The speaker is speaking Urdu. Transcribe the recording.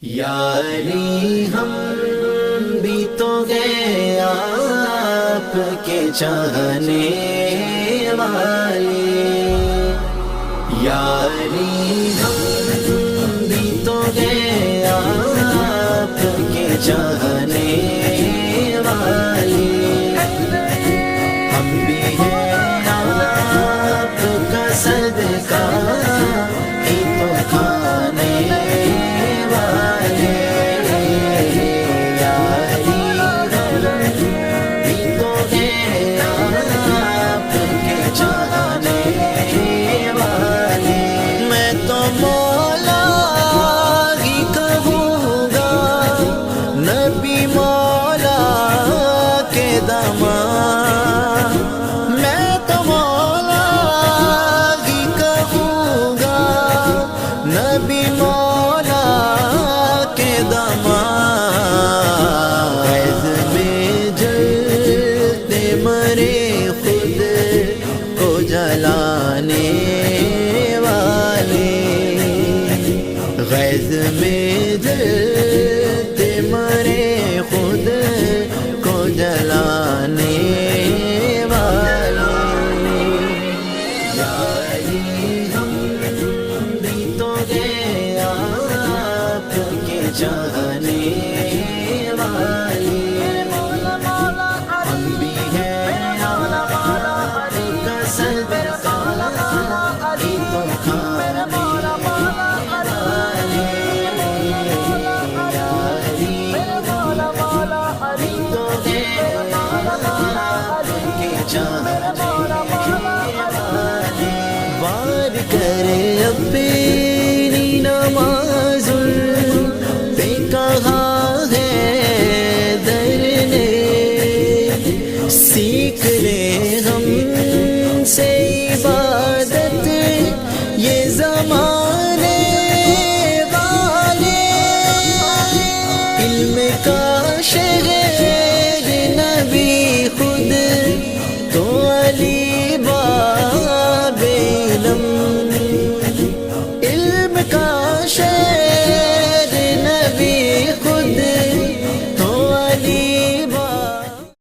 یاری ہم بھی تو گئے آپ کے چاہنے والے، یاری ہم بھی تو گئے آپ کے چاہنے والے، ہم بھی ہیں آپ کا صدقہ ہی تو کھانے والے، یاری ہم بھی تو گئے آپ کے چاہنے والے، میں تو مولا ہی کہوں گا، نبی مولا کے داماد، میں تو مولا ہی کہوں گا، نبی مولا کے داماد، غیظ میں جلتے مرے خود کو جلانے والے، غیظ میں جلتے مرے خود کو جلانے والے، یاری ہم بھی تو گئے آپ کے چاہنے والے، ہم بھی ہیں آپ کا صدقہ ہی تو کھانے والے، یاری ہم تو گئے آپ کے چاہنے والے، وار کرے اپنی نماز پہ کہا ہے در نے، سیکھ لے ہم سے عبادت یہ زمانے والے، علم کا شہر